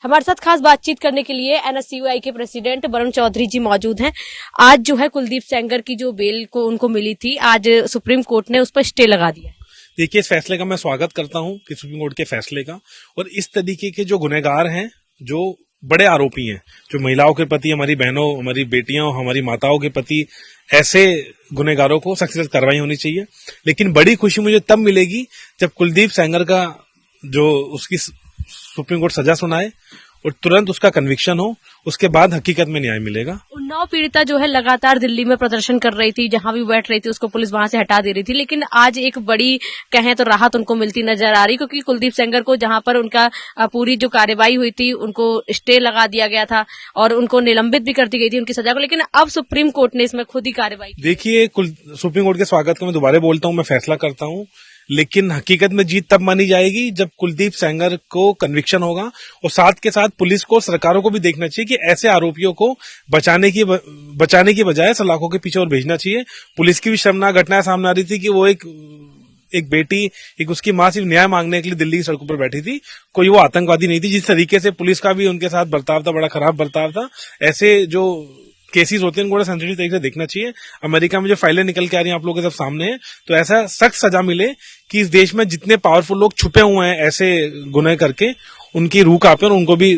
हमारे साथ खास बातचीत करने के लिए एनएसयूआई के प्रेसिडेंट वरुण चौधरी जी मौजूद हैं। आज जो है कुलदीप सेंगर की जो बेल को उनको मिली थी, आज सुप्रीम कोर्ट ने उस पर स्टे लगा दिया। देखिए, इस फैसले का मैं स्वागत करता हूं कि सुप्रीम कोर्ट के फैसले का, और इस तरीके के जो गुनहगार हैं, जो बड़े आरोपी हैं, जो महिलाओं के प्रति, हमारी बहनों, हमारी बेटियों, हमारी माताओं के प्रति ऐसे गुनहगारों को सख्त से सख्त कार्रवाई होनी चाहिए। लेकिन बड़ी खुशी मुझे तब मिलेगी जब कुलदीप सेंगर का जो उसकी सुप्रीम कोर्ट सजा सुनाए और तुरंत उसका कन्विक्शन हो, उसके बाद हकीकत में न्याय मिलेगा। उन्नाव पीड़िता जो है लगातार दिल्ली में प्रदर्शन कर रही थी, जहां भी बैठ रही थी उसको पुलिस वहां से हटा दे रही थी, लेकिन आज एक बड़ी कहें तो राहत उनको मिलती नजर आ रही, क्योंकि कुलदीप सेंगर को जहां पर उनका पूरी जो कार्रवाई हुई थी उनको स्टे लगा दिया गया था और उनको निलंबित भी कर दी गई थी उनकी सजा को, लेकिन अब सुप्रीम कोर्ट ने इसमें खुद ही कार्रवाई की। देखिए, सुप्रीम कोर्ट के स्वागत का मैं दोबारा बोलता हूं, मैं फैसला करता हूं, लेकिन हकीकत में जीत तब मानी जाएगी जब कुलदीप सेंगर को कन्विक्शन होगा। और साथ के साथ पुलिस को, सरकारों को भी देखना चाहिए कि ऐसे आरोपियों को बचाने की बजाय सलाखों के पीछे और भेजना चाहिए। पुलिस की भी शर्मनाक घटनाएं सामने आ रही थी कि वो एक बेटी, एक उसकी मां सिर्फ न्याय मांगने के लिए दिल्ली की सड़कों पर बैठी थी, कोई वो आतंकवादी नहीं थी। जिस तरीके से पुलिस का भी उनके साथ बर्ताव था, बड़ा खराब बर्ताव था। ऐसे जो केसेस होते हैं उनको बड़ा सेंसिटिव तरीके से देखना चाहिए। अमेरिका में जो फाइलें निकल के आ रही हैं आप लोगों के सब सामने है, तो ऐसा सख्त सजा मिले कि इस देश में जितने पावरफुल लोग छुपे हुए हैं ऐसे गुनाह करके, उनकी रूह कांपे और उनको भी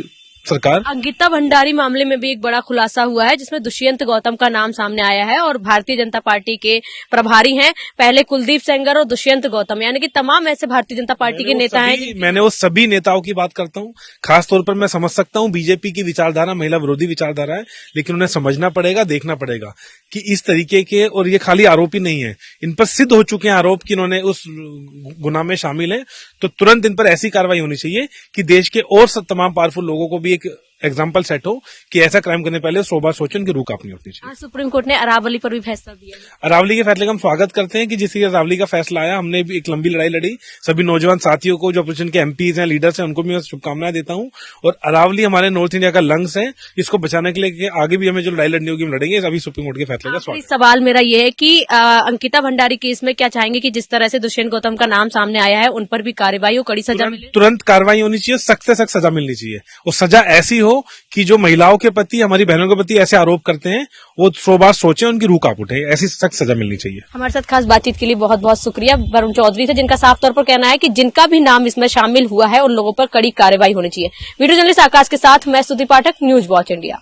सरकार। अंकिता भंडारी मामले में भी एक बड़ा खुलासा हुआ है, जिसमें दुष्यंत गौतम का नाम सामने आया है और भारतीय जनता पार्टी के प्रभारी हैं पहले कुलदीप सेंगर और दुष्यंत गौतम, यानी कि तमाम ऐसे भारतीय जनता पार्टी के नेता हैं। मैंने वो सभी नेताओं की बात करता हूं। खासतौर पर मैं समझ सकता हूं बीजेपी की विचारधारा महिला विरोधी विचारधारा है, लेकिन उन्हें समझना पड़ेगा, देखना पड़ेगा कि इस तरीके के, और ये खाली आरोपी नहीं है, इन पर सिद्ध हो चुके हैं आरोप कि इन्होंने उस गुनाह में शामिल है, तो तुरंत इन पर ऐसी कार्रवाई होनी चाहिए कि देश के और तमाम पावरफुल लोगों को भी एक एग्जाम्पल सेट हो कि ऐसा क्राइम करने पहले 100 बार सोचें, उनकी रूह कांपनी होनी चाहिए। आज सुप्रीम कोर्ट ने अरावली पर भी फैसला दिया। अरावली के फैसले का हम स्वागत करते हैं कि जिस अरावली का फैसला आया, हमने भी एक लंबी लड़ाई लड़ी। सभी नौजवान साथियों को, जो अपोजिशन के एमपीज हैं, लीडर्स हैं, उनको भी मैं शुभकामनाएं देता हूं। और अरावली हमारे नॉर्थ इंडिया का लंग्स है, इसको बचाने के लिए आगे भी हमें जो लड़ाई लड़नी होगी हम लड़ेंगे। अभी सुप्रीम कोर्ट के फैसले का स्वागत। सवाल मेरा ये है कि अंकिता भंडारी केस में क्या चाहेंगे कि जिस तरह से दुष्यंत गौतम का नाम सामने आया है, उन पर भी कार्रवाई हो, कड़ी सजा मिले? तुरंत कार्रवाई होनी चाहिए, सख्त से सख्त सजा मिलनी चाहिए। और सजा ऐसी हो कि जो महिलाओं के प्रति, हमारी बहनों के प्रति ऐसे आरोप करते हैं, वो 100 बार सोचें, उनकी रूह कांप उठे। ऐसी सख्त सजा मिलनी चाहिए। हमारे साथ खास बातचीत के लिए बहुत बहुत शुक्रिया वरुण चौधरी थे, जिनका साफ तौर पर कहना है कि जिनका भी नाम इसमें शामिल हुआ है उन लोगों पर कड़ी कार्रवाई होनी चाहिए। वीडियो जर्नलिस्ट आकाश के साथ मैं स्तुति पाठक, न्यूज वॉच इंडिया।